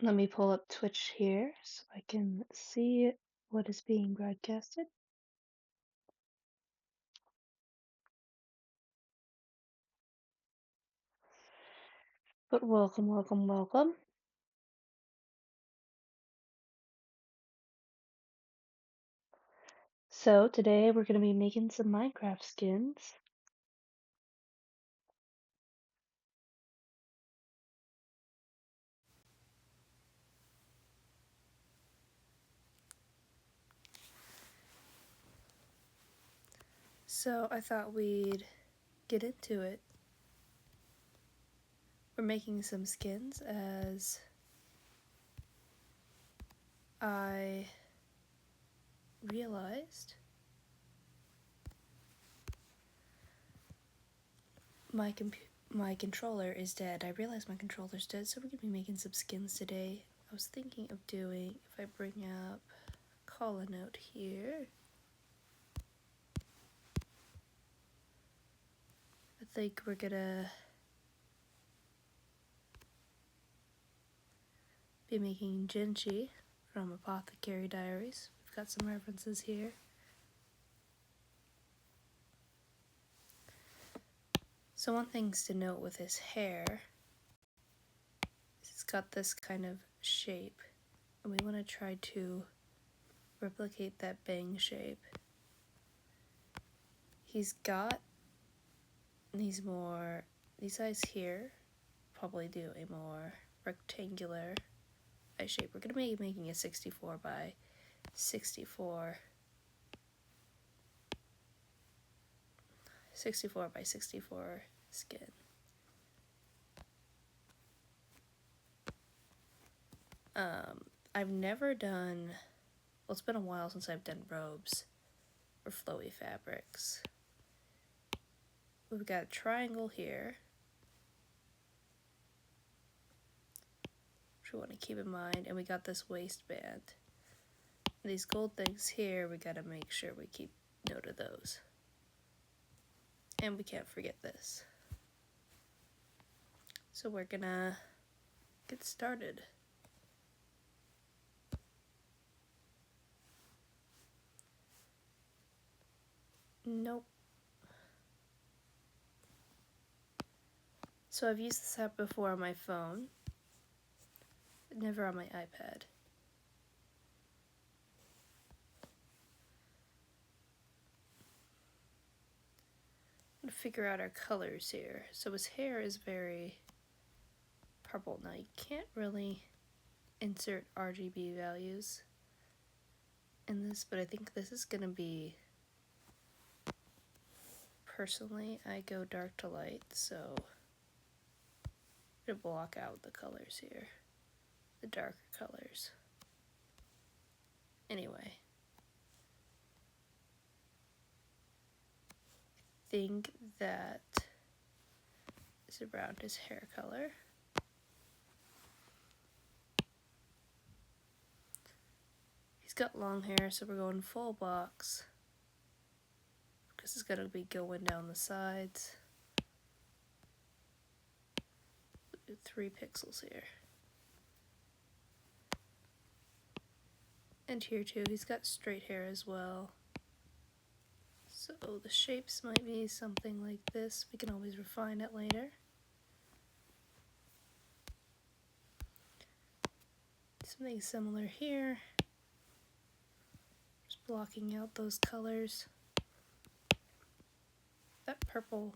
Let me pull up Twitch here so I can see what is being broadcasted. But welcome, welcome, welcome. So today we're going to be making some Minecraft skins. So I thought we'd get into it. We're making some skins as I realized my controller is dead. I realized my controller's dead, so we're going to be making some skins today. I was thinking of doing, if I bring up call a note here, I think we're gonna be making Jinshi from Apothecary Diaries. We've got some references here. So one thing to note with his hair is it's got this kind of shape, and we want to try to replicate that bang shape. He's got these eyes here, probably do a more rectangular eye shape. We're gonna be making a 64 by 64 by 64 skin. I've never done, well, it's been a while since I've done robes or flowy fabrics. We've got a triangle here, which we want to keep in mind, and we got this waistband. And these gold things here, we gotta make sure we keep note of those. And we can't forget this. So we're gonna get started. Nope. So I've used this app before on my phone, but never on my iPad. I'm gonna figure out our colors here. So his hair is very purple. Now you can't really insert RGB values in this, but I think this is gonna be, personally, I go dark to light, so I'm gonna block out the colors here, the darker colors. Anyway, I think that is around his hair color. He's got long hair, so we're going full box, because it's gonna be going down the sides. 3 pixels here. And here too, he's got straight hair as well. So the shapes might be something like this. We can always refine it later. Something similar here. Just blocking out those colors. That purple.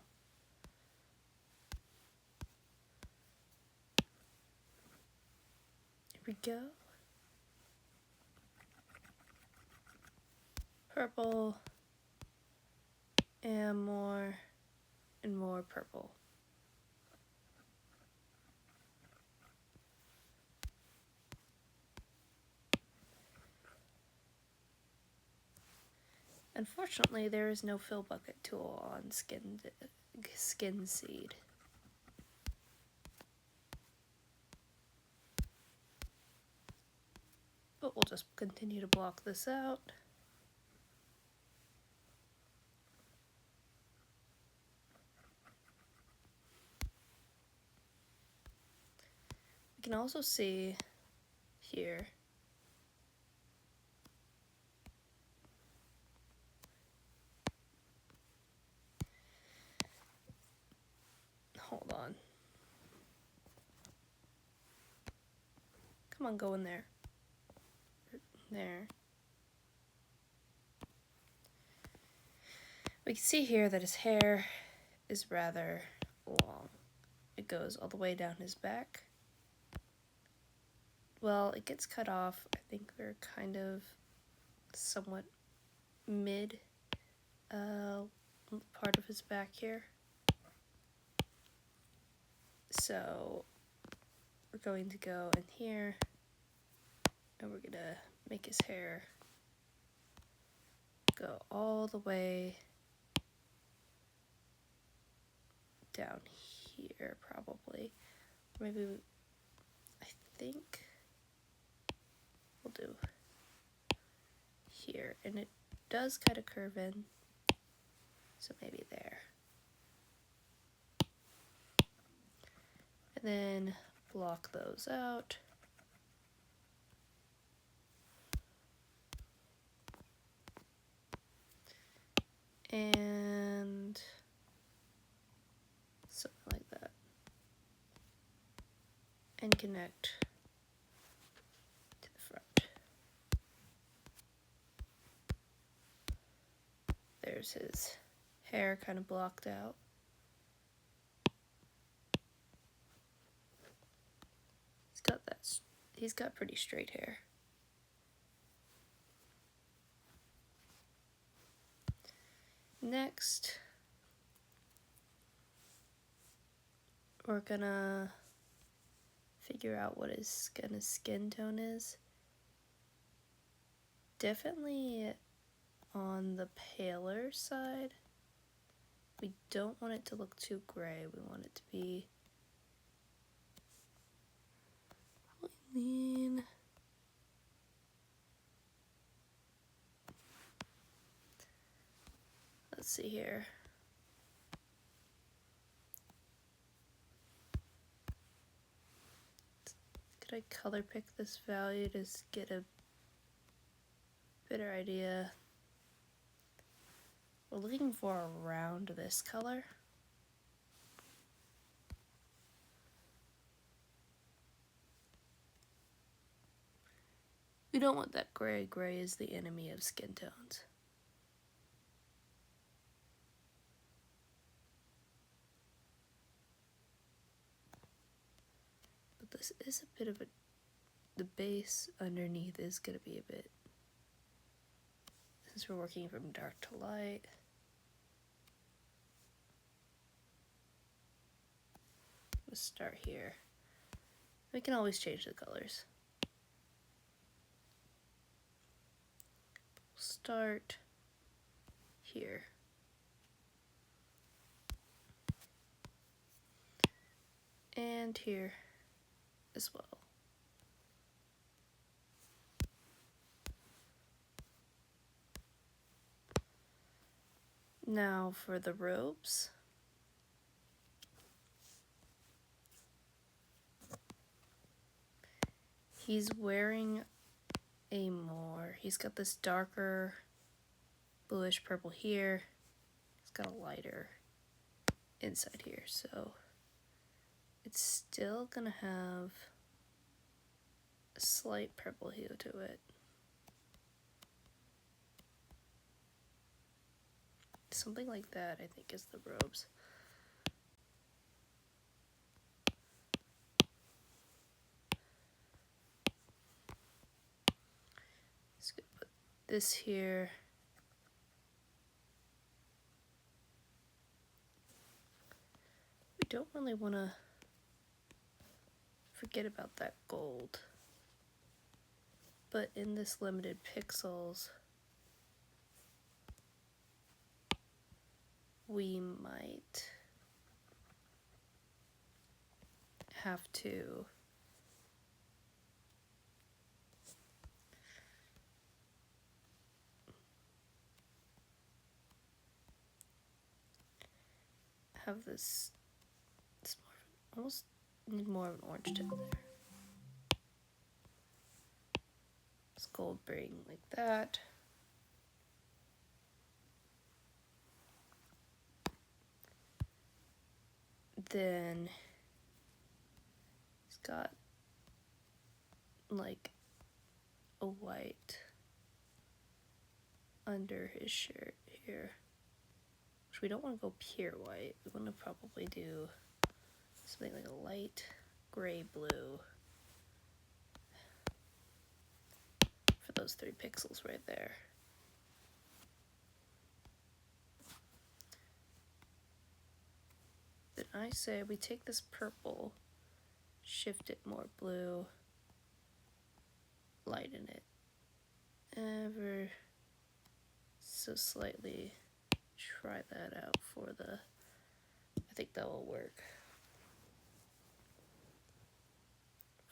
Here we go. Purple. And more purple. Unfortunately, there is no fill bucket tool on Skin Seed. But we'll just continue to block this out. You can also see here. Hold on. Come on, go in there. There. We can see here that his hair is rather long. It goes all the way down his back. Well, it gets cut off. I think they're kind of somewhat mid part of his back here. So we're going to go in here and we're gonna make his hair go all the way down here, probably. Maybe, I think we'll do here. And it does kind of curve in, so maybe there. And then block those out. And something like that. And connect to the front. There's his hair kind of blocked out. He's got pretty straight hair. Next, we're gonna figure out what his kind of skin tone is. Definitely on the paler side. We don't want it to look too gray. We want it to be lean. Let's see here. Could I color pick this value to get a better idea? We're looking for around this color. We don't want that gray. Gray is the enemy of skin tones. But this is a bit of the base underneath is going to be a bit, since we're working from dark to light. Let's start here. We can always change the colors. Start here. And here as well. Now for the robes. He's wearing he's got this darker bluish purple here. He's got a lighter inside here, so it's still gonna have a slight purple hue to it. Something like that, I think, is the robes. Just gonna put this here. We don't really want to forget about that gold. But in this limited pixels, we might have to have this, it's more, almost need more of an orange tip there. It's gold braiding like that. Then he's got like a white under his shirt here, which we don't want to go pure white. We want to probably do something like a light gray blue for those 3 pixels right there. Then I say we take this purple, shift it more blue, lighten it ever so slightly. Try that out for the, I think that will work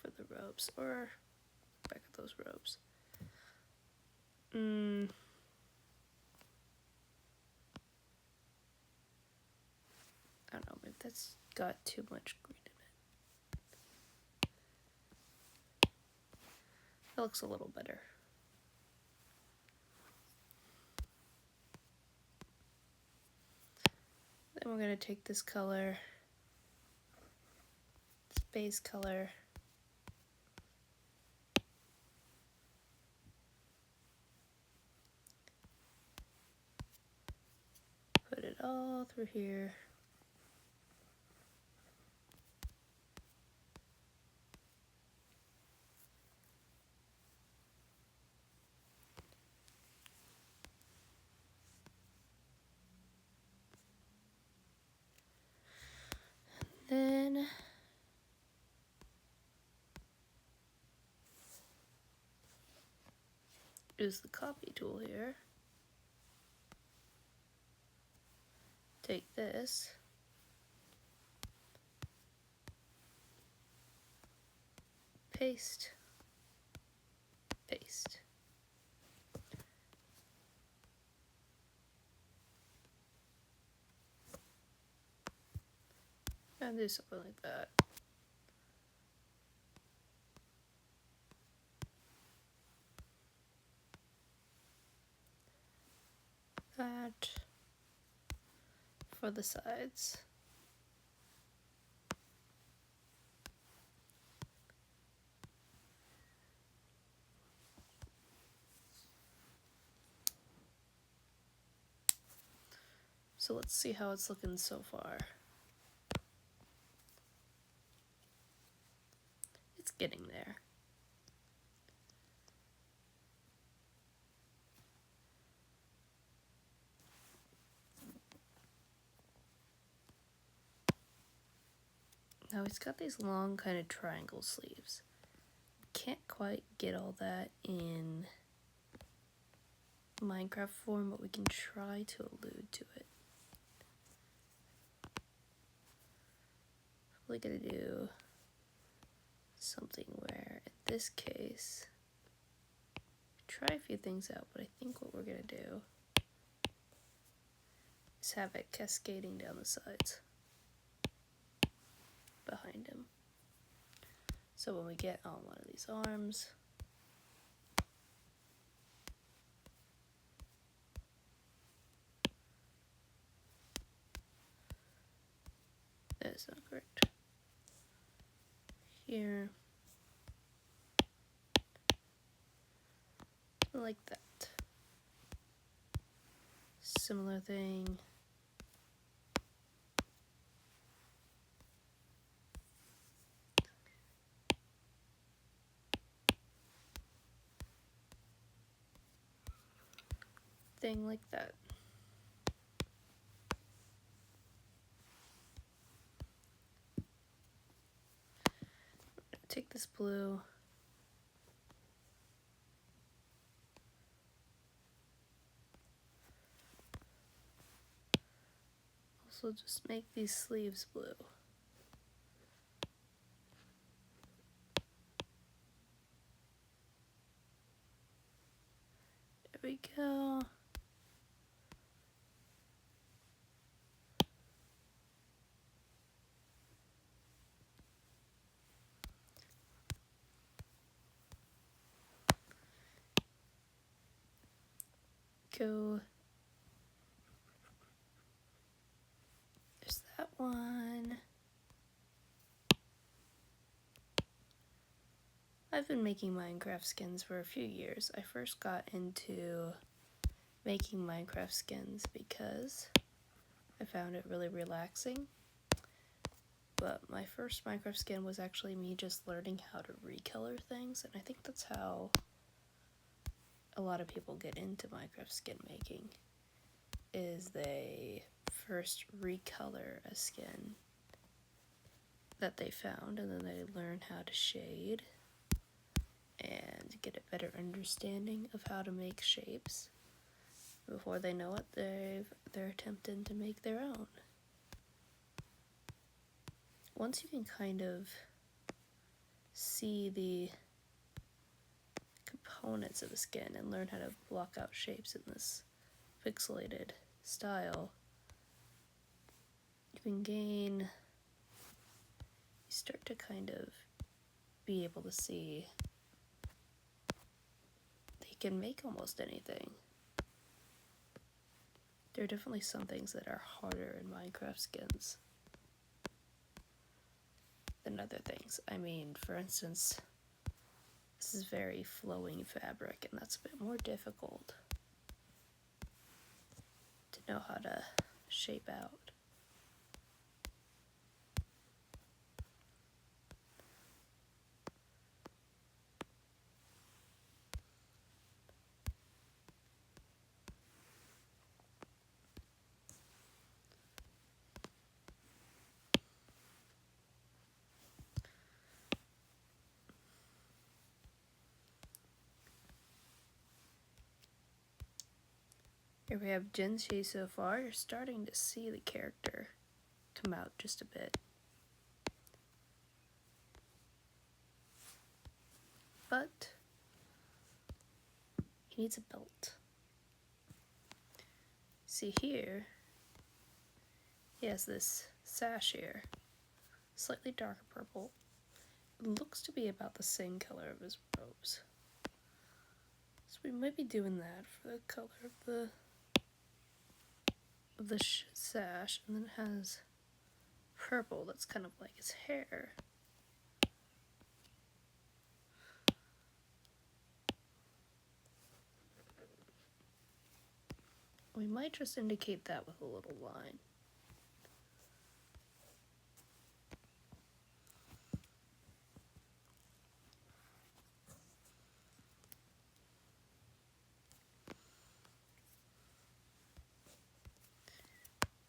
for the robes, or back at those robes. I don't know, maybe that's got too much green in it. That looks a little better. Then we're going to take this color, this base color, put it all through here. Then use the copy tool here. Take this, paste, paste. And do something like that. That for the sides. So let's see how it's looking so far. It's getting there. Now he's got these long kind of triangle sleeves. Can't quite get all that in Minecraft form, but we can try to allude to it. Probably gonna do something where, in this case, try a few things out, but I think what we're gonna do is have it cascading down the sides behind him. So when we get on one of these arms, that's not correct. Here, like that. Similar thing. Thing like that. Take this blue, also just make these sleeves blue. There we go. go. There's that one. I've been making Minecraft skins for a few years. I first got into making Minecraft skins because I found it really relaxing. But my first Minecraft skin was actually me just learning how to recolor things, and I think that's how a lot of people get into Minecraft skin making, is they first recolor a skin that they found, and then they learn how to shade and get a better understanding of how to make shapes. Before they know it, they're attempting to make their own. Once you can kind of see the components of a skin and learn how to block out shapes in this pixelated style, you start to kind of be able to see that you can make almost anything. There are definitely some things that are harder in Minecraft skins than other things. I mean, for instance, this is very flowing fabric, and that's a bit more difficult to know how to shape out. Here we have Jinshi so far. You're starting to see the character come out just a bit. But he needs a belt. See here, he has this sash here, slightly darker purple. It looks to be about the same color of his robes. So we might be doing that for the color of the sash, and then it has purple that's kind of like his hair. We might just indicate that with a little line.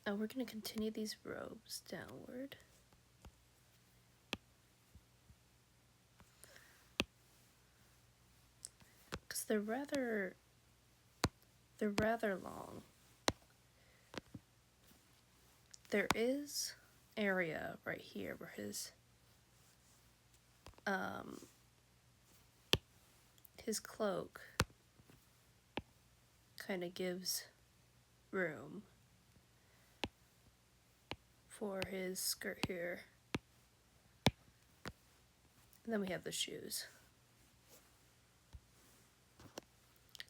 Now we're going to continue these robes downward. Because they're rather long. There is area right here where his cloak kind of gives room for his skirt here. And then we have the shoes.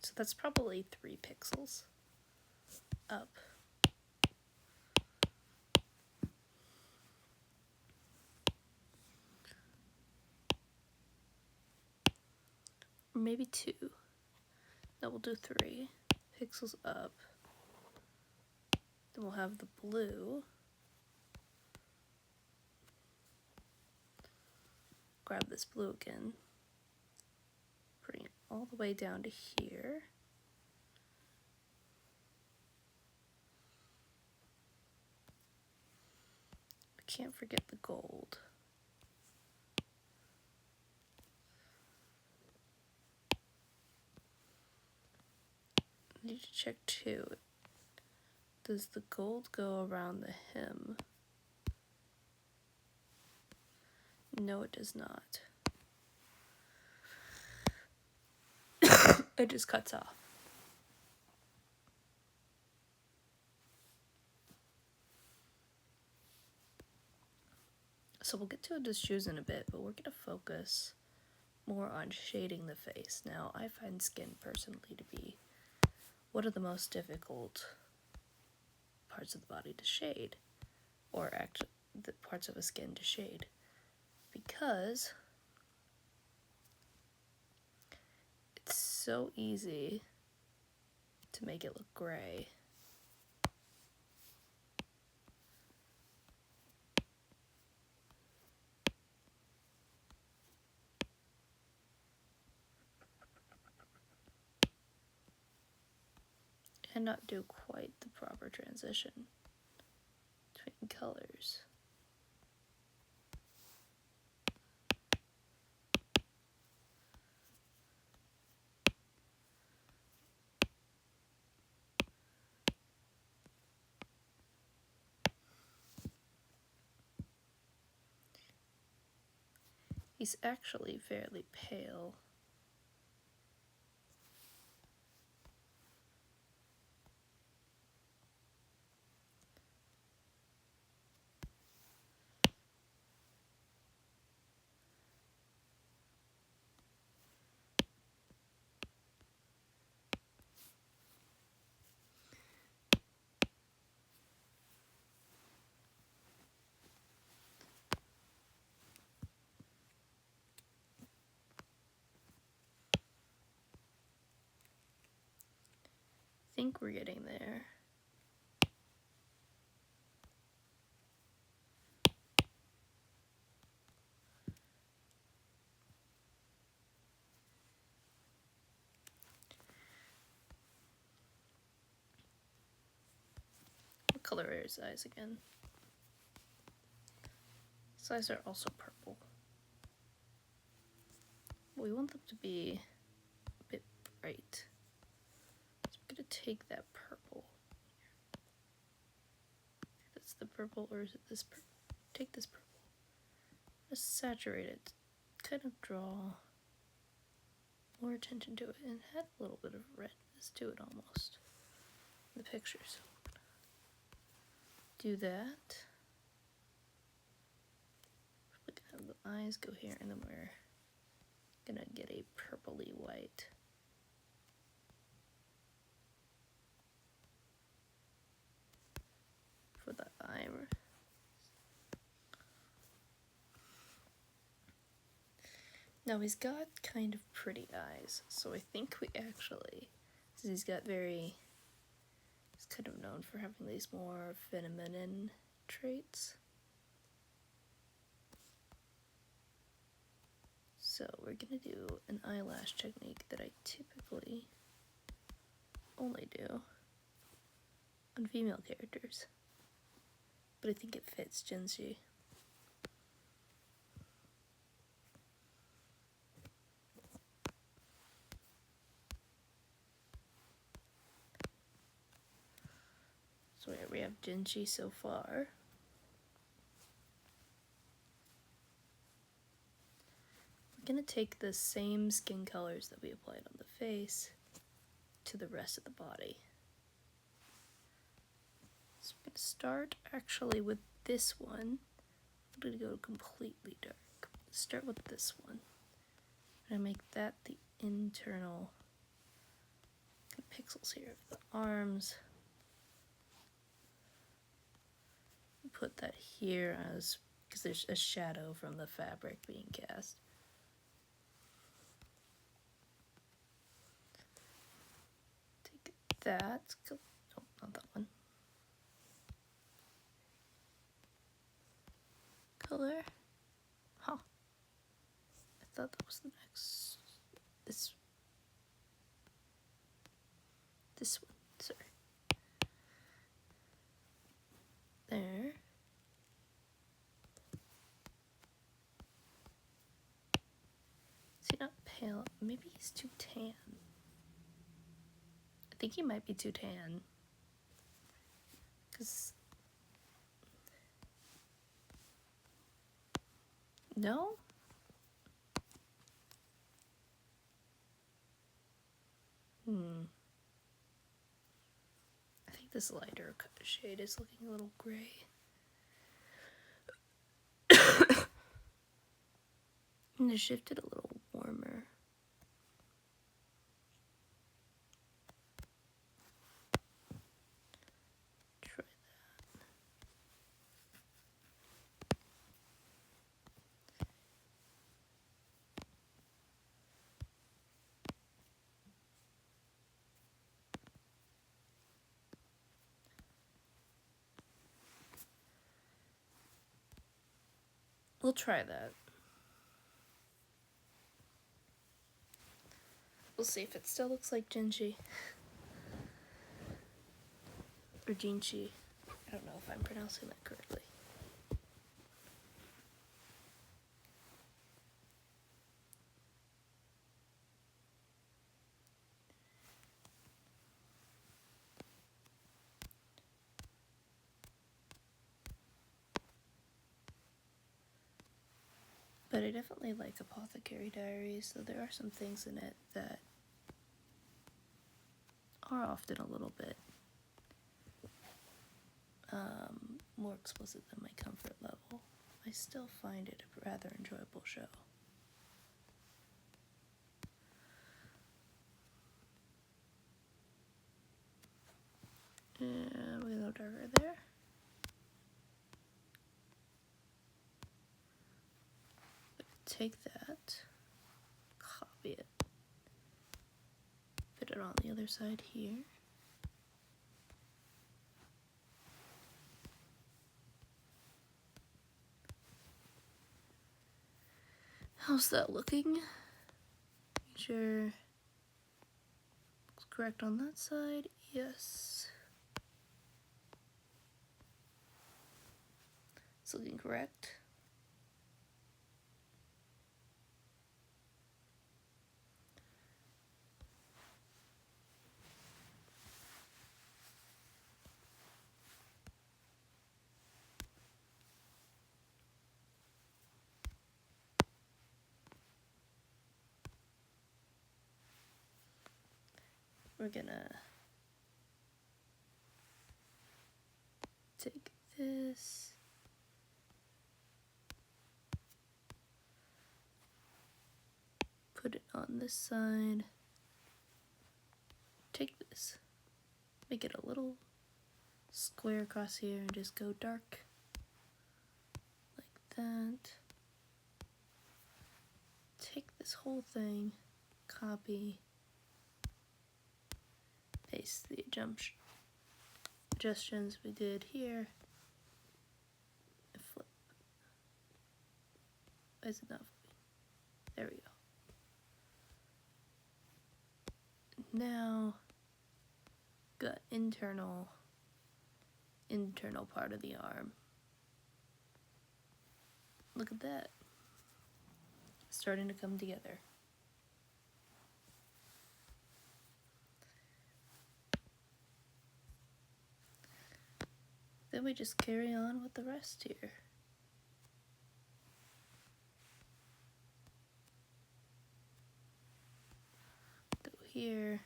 So that's probably 3 pixels up. Or maybe 2. No, we'll do 3 pixels up. Then we'll have the blue. Grab this blue again. Bring it all the way down to here. We can't forget the gold. I need to check too. Does the gold go around the hem? No, it does not. It just cuts off. So we'll get to the shoes in a bit, but we're going to focus more on shading the face. Now, I find skin personally to be what are the most difficult parts of the body to shade? Or actually, the parts of a skin to shade? Because it's so easy to make it look gray. And not do quite the proper transition between colors. He's actually fairly pale. I think we're getting there. What color are his eyes again? His eyes are also purple. We want them to be a bit bright. So I'm gonna take that purple. That's the purple, or is it this purple? Take this purple. Just saturate it. Kind of draw more attention to it. And it had a little bit of redness to it almost in the picture. So do that. We're gonna have the eyes go here, and then we're gonna get a purpley white. For the eye. Now he's got kind of pretty eyes, so I think we actually, because he's got he's kind of known for having these more feminine traits. So we're gonna do an eyelash technique that I typically only do on female characters, but I think it fits Jinshi. So here we have Jinshi so far. We're gonna take the same skin colors that we applied on the face to the rest of the body. So we're gonna start actually with this one. I'm gonna go completely dark. Start with this one. I'm gonna make that the internal pixels here of the arms. Put that here as because there's a shadow from the fabric being cast. Take that. Oh, not that one. Color. Huh. I thought that was the next. This one. Sorry. There. Is he not pale? Maybe he's too tan. I think he might be too tan. Because... No? I think this lighter shade is looking a little gray. I'm going to shift it a little warmer. We'll try that. We'll see if it still looks like Jinshi. Or Jinshi. I don't know if I'm pronouncing that correctly. But I definitely like Apothecary Diaries, so there are some things in it that are often a little bit more explicit than my comfort level. I still find it a rather enjoyable show. And we go darker there. Take that, copy it, put it on the other side here. How's that looking? Make sure looks correct on that side. Yes. It's looking correct. We're gonna take this, put it on this side, take this, make it a little square across here and just go dark like that. Take this whole thing, copy, paste the adjustments we did here, and flip. Why is it not flipping? There we go. Now, got internal part of the arm. Look at that. Starting to come together. Then we just carry on with the rest here. Go here.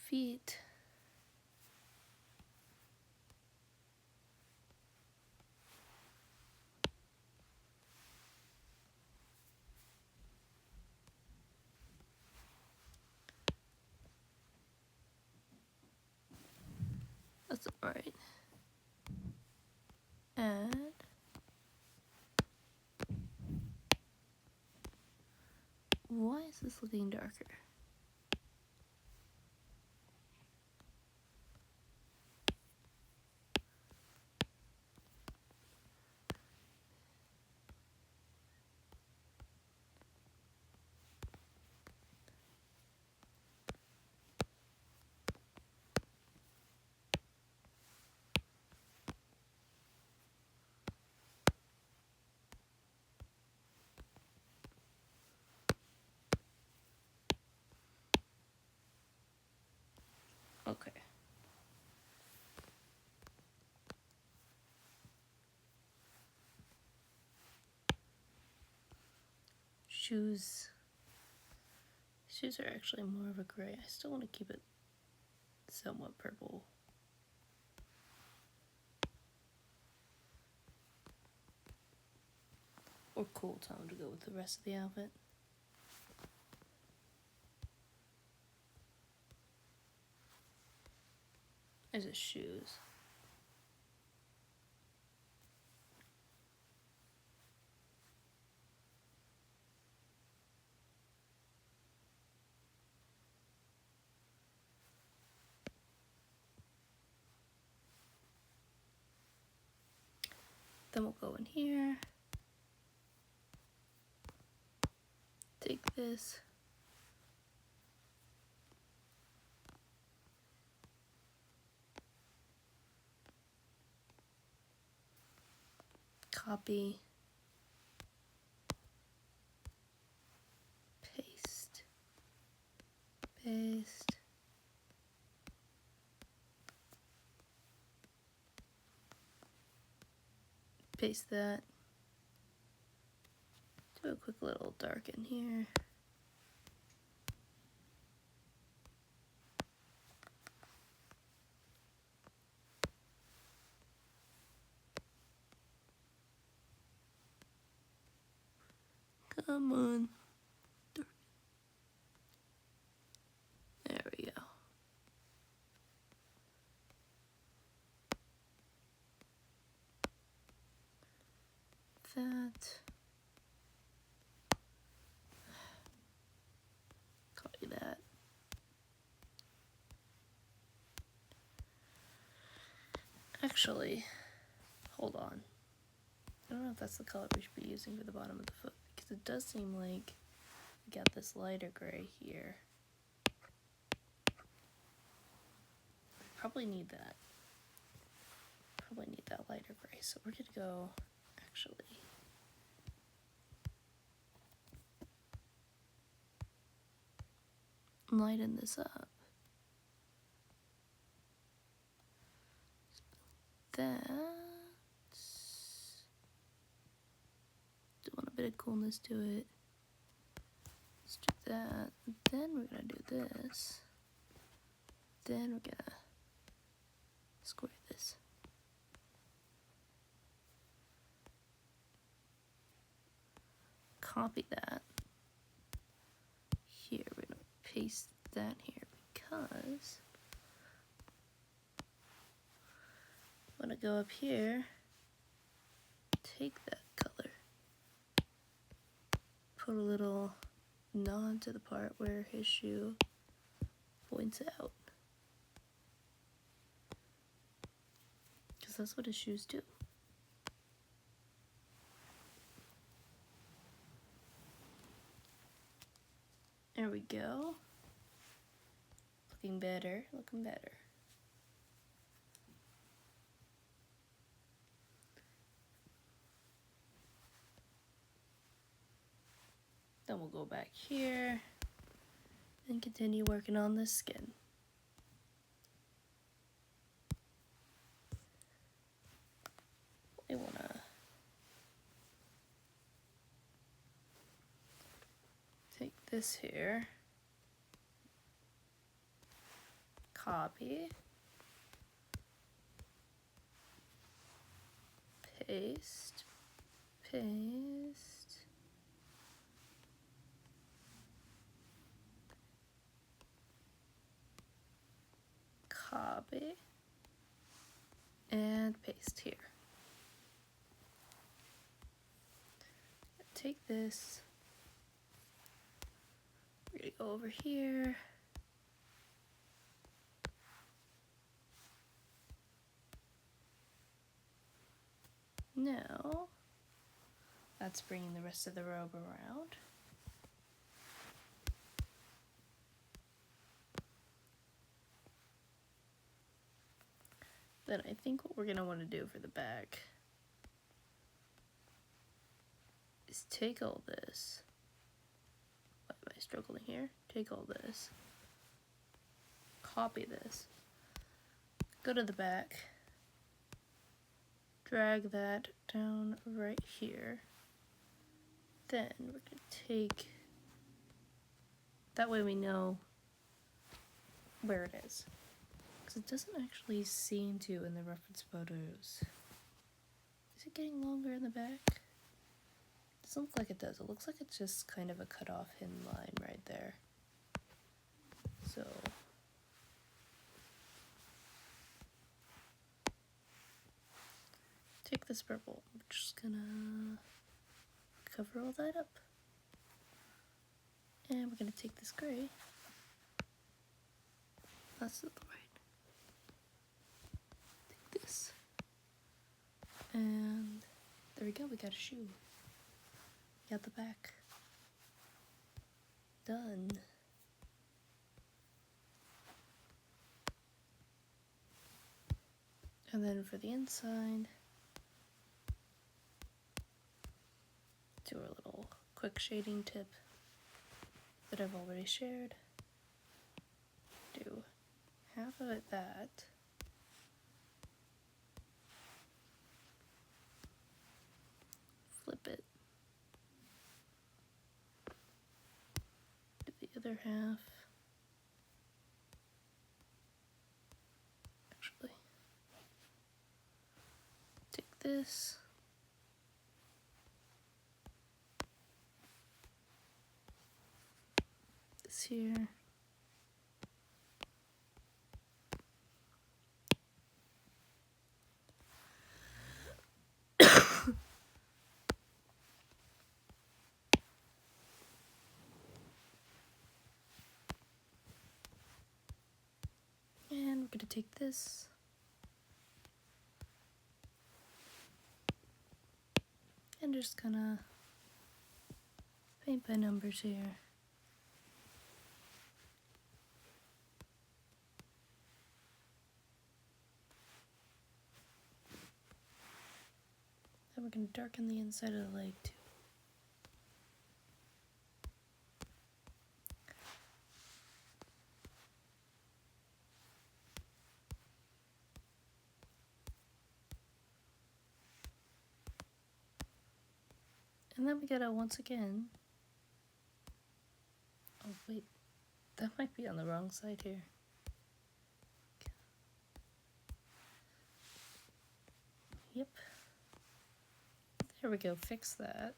Feet. That's alright. And why is this looking darker? Okay. Shoes. Shoes are actually more of a gray. I still want to keep it somewhat purple. Or cool tone to go with the rest of the outfit. There's his shoes. Then we'll go in here. Take this. Copy. Paste. Paste. Paste that. Do a quick little darken here. Come on. There we go. That. Copy that. Actually, hold on. I don't know if that's the color we should be using for the bottom of the foot, because it does seem like we got this lighter gray here. Probably need that. Probably need that lighter gray. So we're gonna go, actually, lighten this up. That. Do want a bit of coolness to it. Let's do that. Then we're gonna do this. Then we're gonna square this. Copy that. Here, we're gonna paste that here because I'm gonna go up here, take that color, put a little nod to the part where his shoe points out. Because that's what his shoes do. There we go. Looking better, looking better. Then we'll go back here and continue working on this skin. I wanna take this here, copy, paste, paste, copy, and paste here. Take this, we're gonna go over here, now that's bringing the rest of the robe around. Then I think what we're gonna want to do for the back is take all this. Why am I struggling here? Take all this, copy this, go to the back, drag that down right here. Then we're gonna take, that way we know where it is. Because it doesn't actually seem to in the reference photos. Is it getting longer in the back? It doesn't look like it does. It looks like it's just kind of a cut off in line right there. So this purple. I'm just gonna cover all that up. And we're gonna take this gray. That's to the right. Take this. And there we go, we got a shoe. Got the back. Done. And then for the inside, do our little quick shading tip that I've already shared. Do half of it that. Flip it. Do the other half. Actually, take this. This here. And we're gonna take this. And just gonna paint by numbers here. Then we're gonna darken the inside of the leg too. And then we gotta once again. Oh wait, that might be on the wrong side here. Yep. There we go, fix that.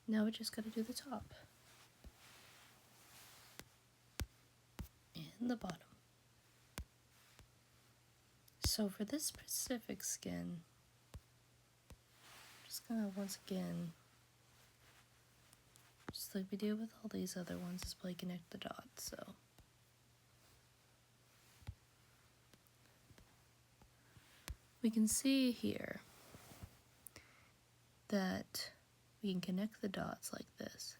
Now we just gotta do the top. And the bottom. So for this specific skin, I'm just gonna once again, just like we do with all these other ones, is play connect the dots, so. We can see here that we can connect the dots like this.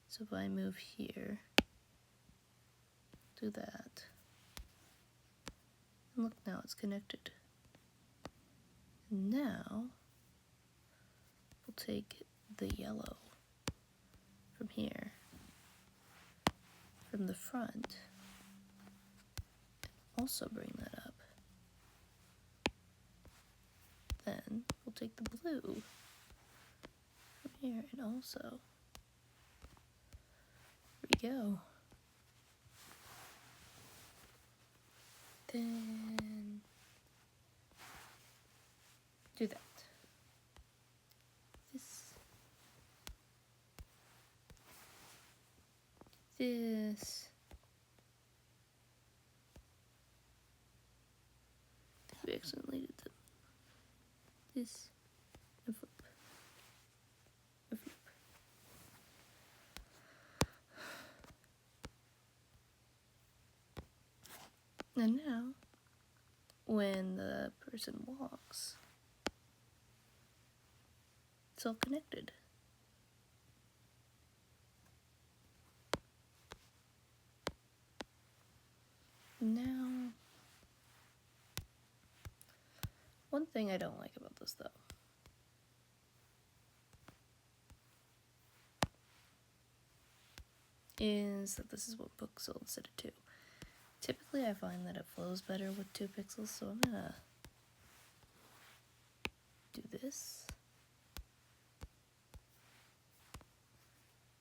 So if I move here, do that. And look, now it's connected. And now, we'll take the yellow from here, from the front, and also bring that up. Then we'll take the blue from here and also, there we go. Then do that. This. We accidentally did this. And flip. And flip. And now, when the person walks, it's all connected. Now, one thing I don't like about this though is that this is one pixel instead of two. Typically I find that it flows better with 2 pixels, so I'm gonna do this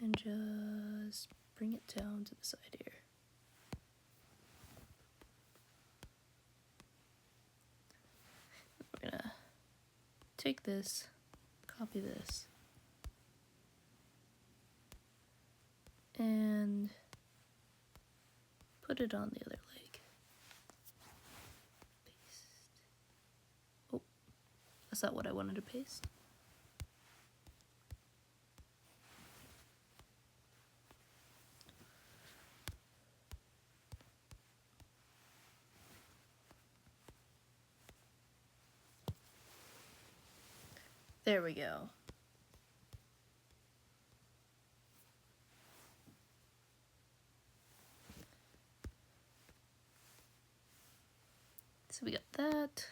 and just bring it down to the side here. We're gonna take this, copy this, and put it on the other leg. Paste. Oh, that's not what I wanted to paste. There we go. So we got that.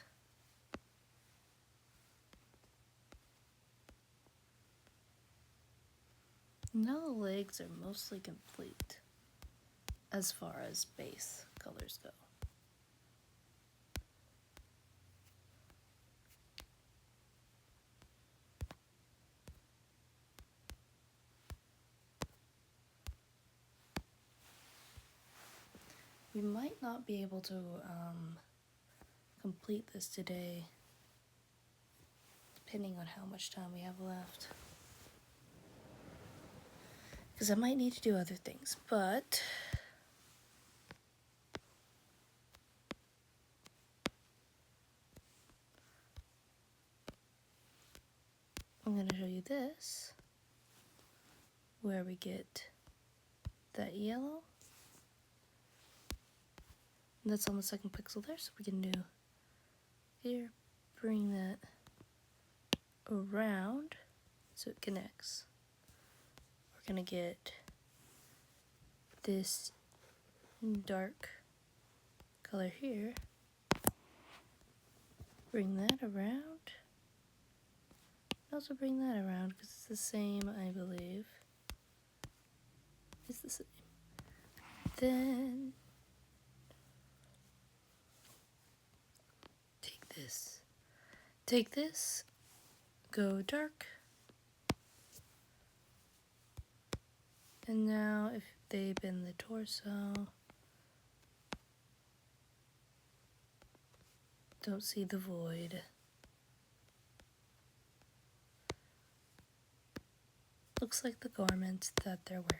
Now the legs are mostly complete as far as base colors go. We might not be able to complete this today, depending on how much time we have left. Because I might need to do other things, but I'm going to show you this, where we get that yellow. And that's on the second pixel there, so we can do here, bring that around so it connects. We're going to get this dark color here, bring that around, and also bring that around because it's the same, I believe. It's the same. Then take this, go dark, and now if they bend the torso, don't see the void. Looks like the garment that they're wearing.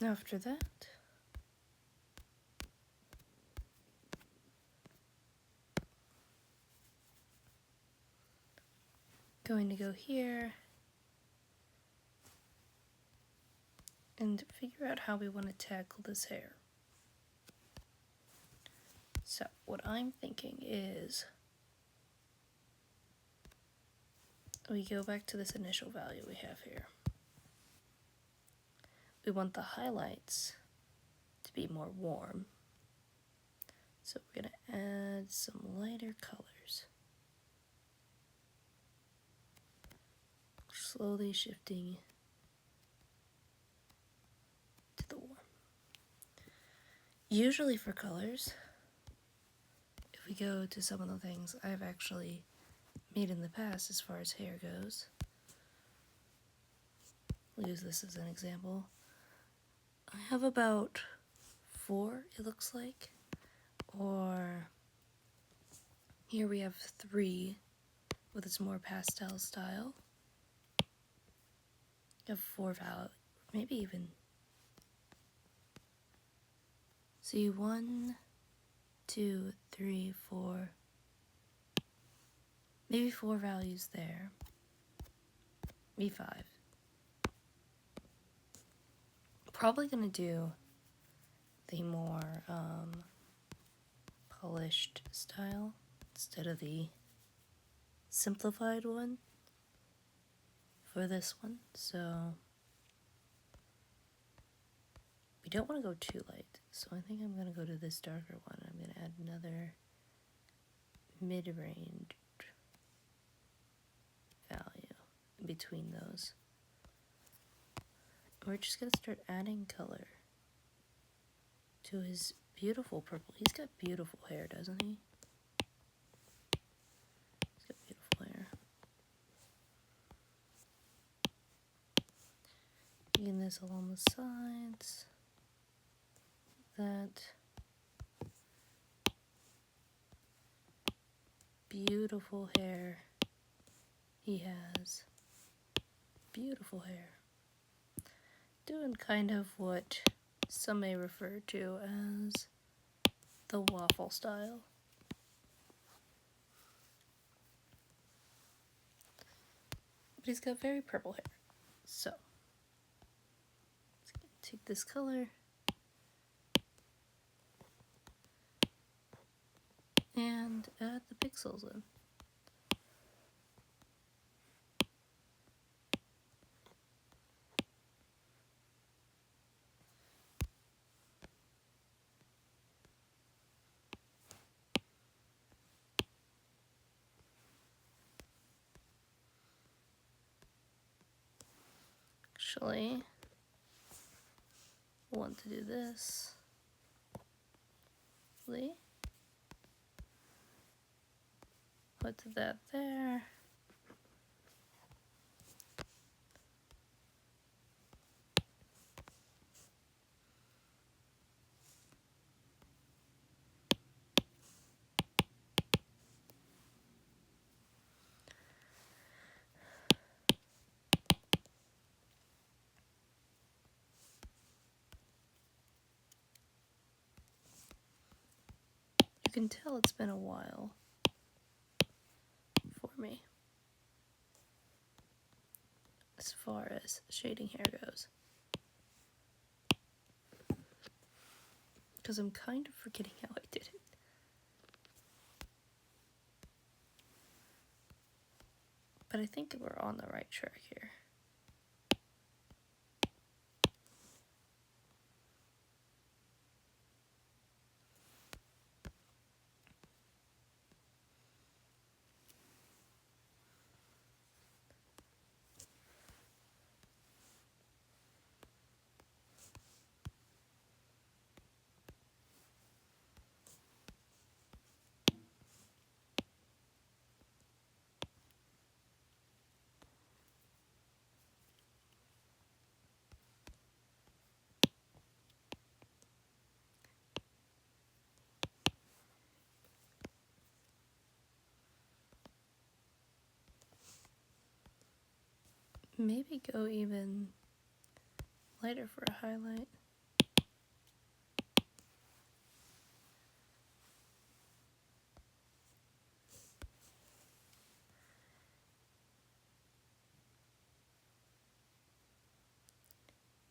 After that, going to go here and figure out how we want to tackle this hair. So what I'm thinking is we go back to this initial value we have here. We want the highlights to be more warm. So we're going to add some lighter colors. Slowly shifting to the warm. Usually for colors, if we go to some of the things I've actually made in the past as far as hair goes, we'll use this as an example. I have about 4, it looks like, or here we have 3 with its more pastel style. You have 4 value, maybe even. See, 1, 2, 3, 4, maybe 4 values there, maybe 5. Probably gonna do the more polished style instead of the simplified one for this one. So we don't want to go too light. So I think I'm gonna go to this darker one. I'm gonna add another mid-range value in between those. We're just gonna start adding color to his beautiful purple. He's got beautiful hair, doesn't he? He's got beautiful hair. Getting this along the sides. That beautiful hair he has beautiful hair. Doing kind of what some may refer to as the waffle style. But he's got very purple hair. So, let's take this color and add the pixels in. Actually, I want to do this. Put that there. You can tell it's been a while for me as far as shading hair goes. Because I'm kind of forgetting how I did it. But I think we're on the right track here. Maybe go even lighter for a highlight.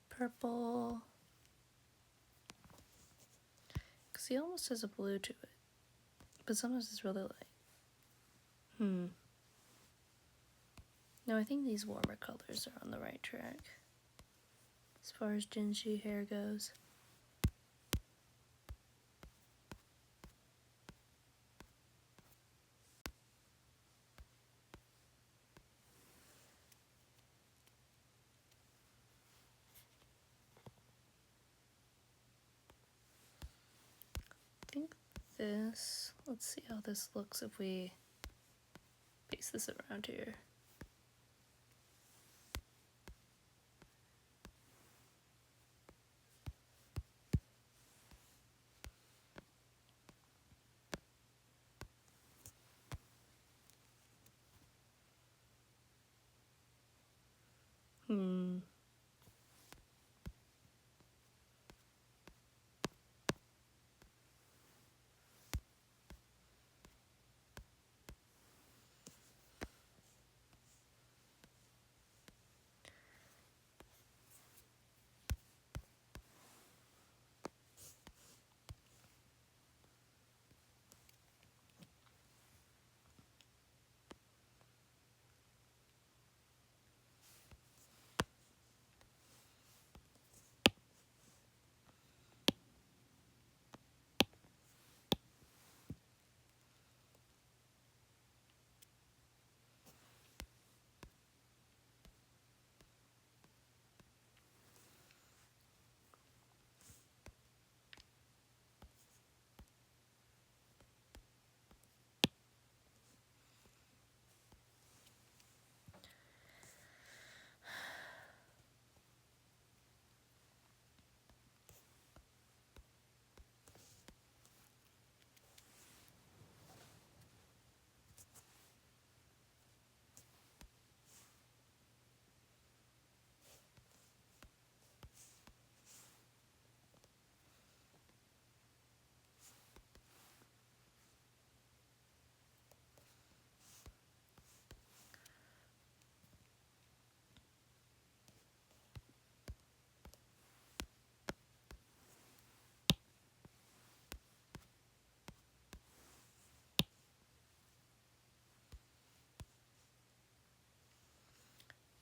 Purple. Because he almost has a blue to it. But sometimes it's really light. No, I think these warmer colors are on the right track. As far as Jinshi hair goes. I think this, let's see how this looks if we base this around here.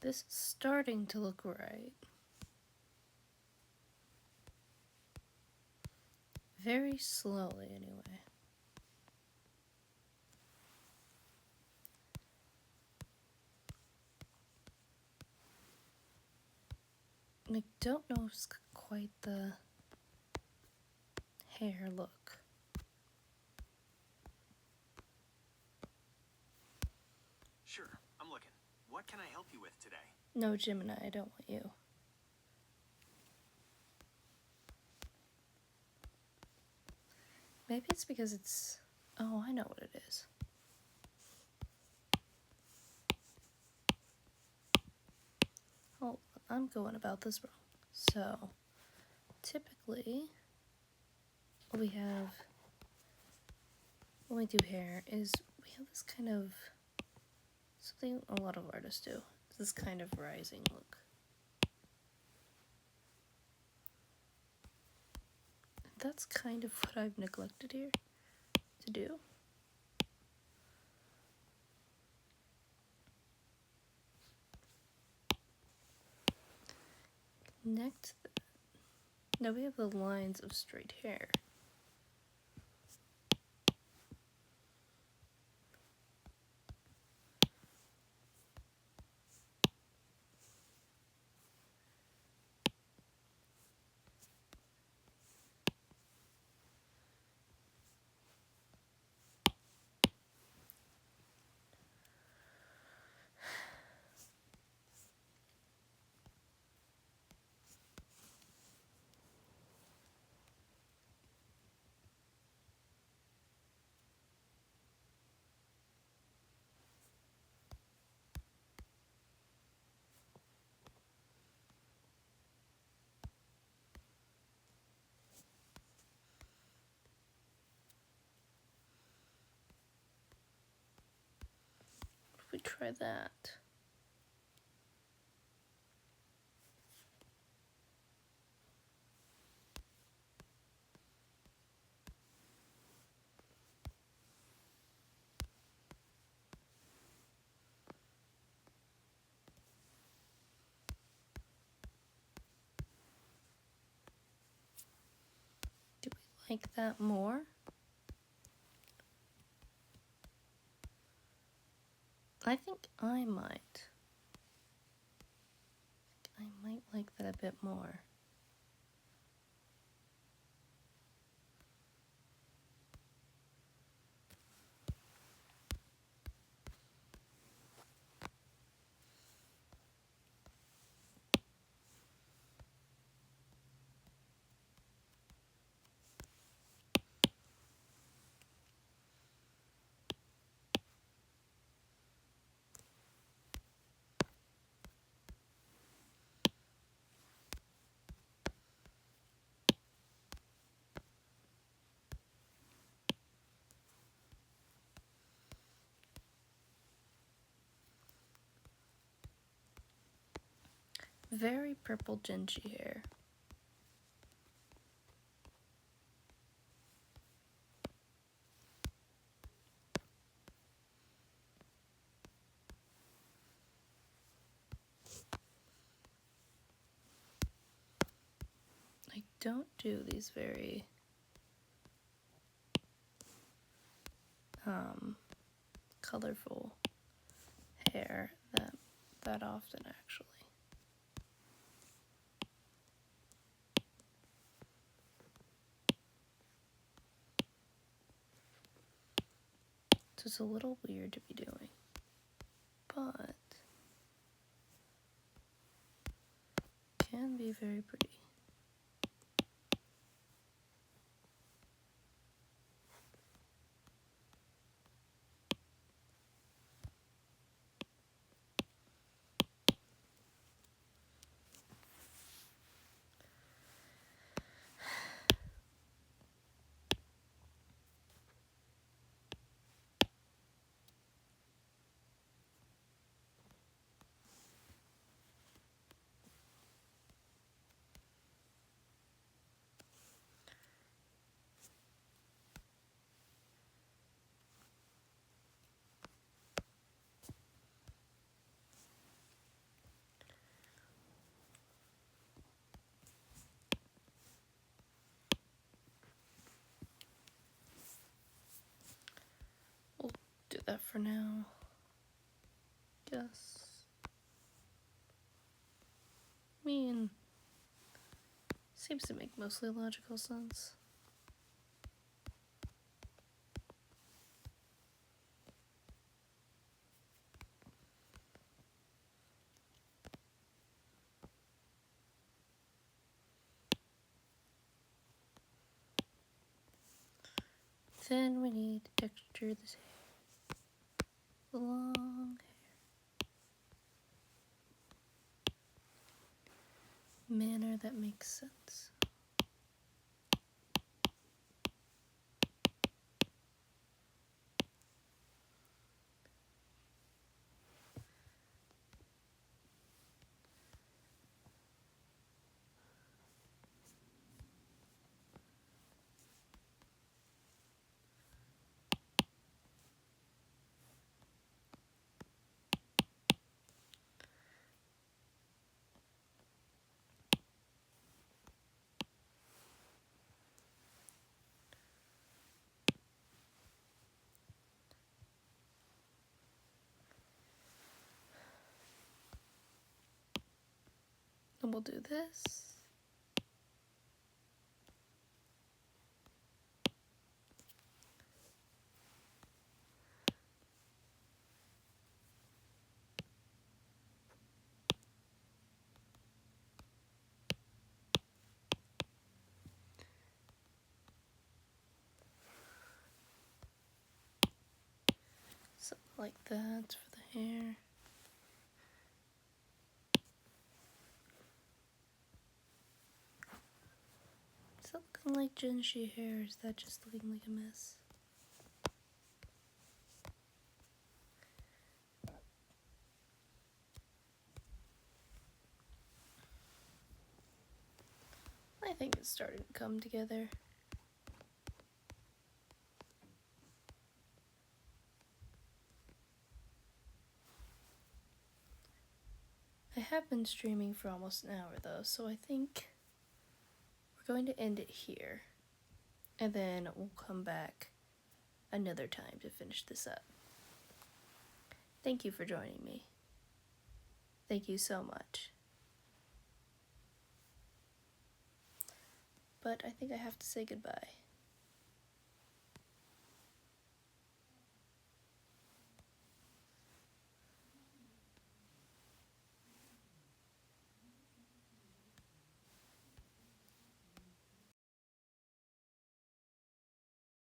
This is starting to look right. Very slowly, anyway. I don't know if it's quite the hair look. Sure, I'm looking. What can I help you with today? No, Gemini, I don't want you. Maybe it's because it's... Oh, I know what it is. Oh, I'm going about this wrong. So, typically, what we have when we do hair is we have this kind of... Something a lot of artists do. This kind of rising look. That's kind of what I've neglected here to do. Next, now we have the lines of straight hair. If we try that. Do we like that more? I think I might. I might like that a bit more. Very purple Jinshi hair. I don't do these very colorful hair that often, actually. So it's a little weird to be doing, but can be very pretty. that for now. Yes. I mean, seems to make mostly logical sense. Then we need to texture this hair. Long hair. Manner that makes sense. And we'll do this. Something like that for the hair. Is that looking like Jinshi hair, or is that just looking like a mess? I think it's starting to come together. I have been streaming for almost an hour though, so I think we're going to end it here. And then we'll come back another time to finish this up. Thank you for joining me. Thank you so much. But I think I have to say goodbye.